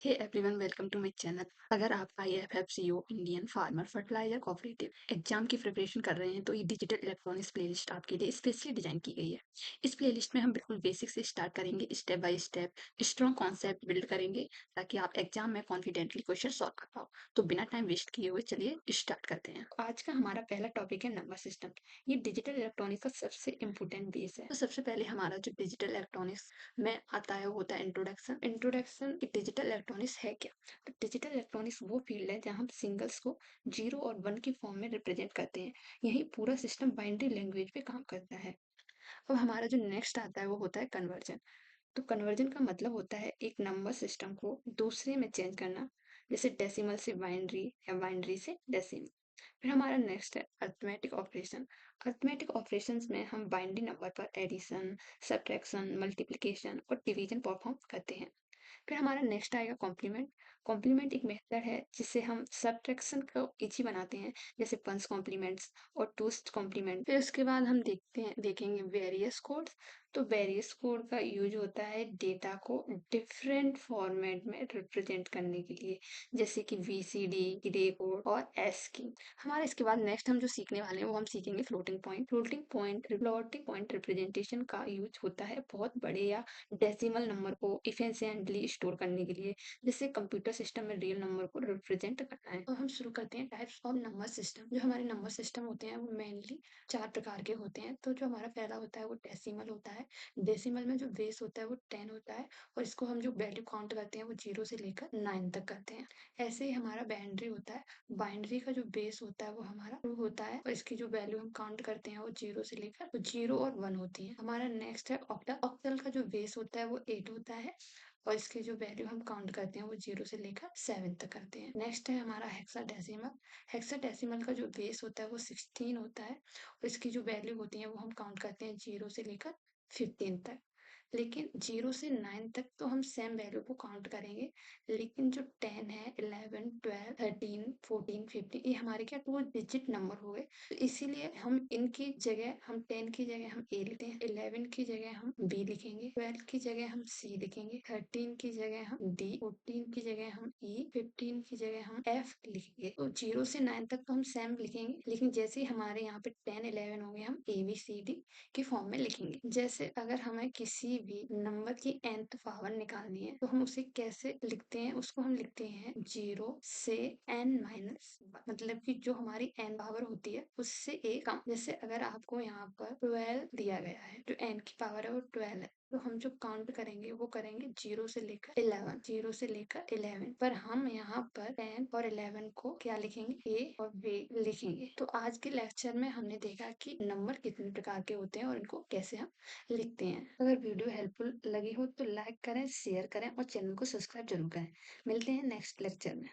Hey everyone, welcome to my channel. अगर आप I F F C O Indian farmer fertiliser cooperative exam की preparation कर रहे हैं तो ये डिजिटल इलेक्ट्रॉनिक्स प्लेलिस्ट आपके लिए स्पेशली डिजाइन की गई है। इस प्लेलिस्ट में हम बिल्कुल बेसिक से स्टार्ट करेंगे, step by step strong concept build करेंगे ताकि आप एग्जाम में कॉन्फिडेंटली क्वेश्चन सॉल्व कर पाओ। तो बिना टाइम वेस्ट किए हुए चलिए स्टार्ट करते हैं। आज का हमारा पहला टॉपिक है नंबर सिस्टम। ये डिजिटल इलेक्ट्रॉनिक्स का सबसे इम्पोर्टेंट बेस है। तो सबसे पहले हमारा जो डिजिटल इलेक्ट्रॉनिक्स में आता है वो होता है इंट्रोडक्शन। इंट्रोडक्शन की डिजिटल इलेक्ट्रॉनिक्स है क्या? तो डिजिटल इलेक्ट्रॉनिक्स वो फील्ड है जहाँ हम सिंगल्स को जीरो और वन की फॉर्म में रिप्रेजेंट करते हैं। यही पूरा सिस्टम बाइनरी लैंग्वेज पे काम करता है। अब हमारा जो नेक्स्ट आता है वो होता है कन्वर्जन। तो कन्वर्जन का मतलब होता है एक नंबर सिस्टम को दूसरे में चेंज करना, जैसे डेसिमल से बाइनरी या बाइनरी से डेसिमल। फिर हमारा नेक्स्ट है अर्थमेटिक ऑपरेशन। अर्थमेटिक ऑपरेशंस में हम बाइनरी नंबर पर एडिशन, सब्ट्रैक्शन, मल्टीप्लिकेशन और डिवीजन परफॉर्म करते हैं। फिर हमारा नेक्स्ट आएगा कॉम्प्लीमेंट। कॉम्प्लीमेंट एक मेथड है जिससे हम सब्ट्रैक्शन को इजी बनाते हैं, जैसे वंस कॉम्प्लीमेंट्स और टूस कॉम्प्लीमेंट। फिर उसके बाद हम देखेंगे वेरियस कोड्स। तो वेरियस कोड का यूज होता है डेटा को डिफरेंट फॉर्मेट में रिप्रेजेंट करने के लिए, जैसे कि VCD, ग्रे कोड और ASCII। हमारे इसके बाद नेक्स्ट हम जो सीखने वाले हैं वो हम सीखेंगे floating point. Floating point representation का यूज होता है बहुत बड़े या डेसिमल नंबर को इफिशिएंटली स्टोर करने के लिए, जिससे कंप्यूटर सिस्टम में रियल नंबर को रिप्रेजेंट करना है। तो हम शुरू करते हैं टाइप्स ऑफ नंबर सिस्टम। जो हमारे नंबर सिस्टम होते हैं वो मेनली 4 प्रकार के होते हैं। तो जो हमारा पहला होता है वो डेसिमल होता है। डेसिमल में जो बेस होता है वो 10 होता है और इसको हम जो वैल्यू काउंट करते हैं वो 0 से लेकर 9 तक करते हैं। ऐसे ही हमारा बाइनरी होता है। बाइनरी का जो बेस होता है वो हमारा 2 होता है और इसकी जो वैल्यू हम काउंट करते हैं वो 0 से लेकर तो 0 और 1 होती है। हमारा नेक्स्ट है ऑक्टल। ऑक्टल का जो बेस होता है वो 8 होता है और इसकी जो वैल्यू हम काउंट करते हैं वो 0 से लेकर 7 तक करते हैं। नेक्स्ट है हमारा हेक्साडेसिमल। हेक्साडेसिमल का जो बेस होता है वो 16 होता है और इसकी जो वैल्यू होती है वो हम काउंट करते हैं 0 से लेकर 15 तक। लेकिन 0 से 9 तक तो हम सेम वैल्यू को काउंट करेंगे, लेकिन जो 10 है, 11, 12, 13, 14, 15 ये हमारे क्या 2 डिजिट नंबर हो गए। तो इसीलिए हम इनकी जगह हम 10 की जगह हम A लिखते हैं, 11 की जगह हम B लिखेंगे, 12 की जगह हम C लिखेंगे, 13 की जगह हम D, 14 की जगह हम E, 15 की जगह हम F लिखेंगे। तो 0 से 9 तक तो हम सेम लिखेंगे, लेकिन जैसे ही हमारे यहाँ पे 10, 11 हो गए हम ABCD की फॉर्म में लिखेंगे। जैसे अगर हमें किसी भी नंबर की nth पावर निकालनी है तो हम उसे कैसे लिखते हैं? उसको हम लिखते हैं 0 से n माइनस, मतलब कि जो हमारी n पावर होती है उससे एक कम। जैसे अगर आपको यहाँ पर 12 दिया गया है, जो n की पावर है वो 12 है, तो हम जो काउंट करेंगे वो करेंगे 0 से लेकर 11, 0 से लेकर 11। पर हम यहाँ पर 10 और 11 को क्या लिखेंगे? A और B लिखेंगे। तो आज के लेक्चर में हमने देखा कि नंबर कितने प्रकार के होते हैं और इनको कैसे हम लिखते हैं। अगर वीडियो हेल्पफुल लगी हो तो लाइक करें, शेयर करें और चैनल को सब्सक्राइब जरूर करें। मिलते हैं नेक्स्ट लेक्चर में।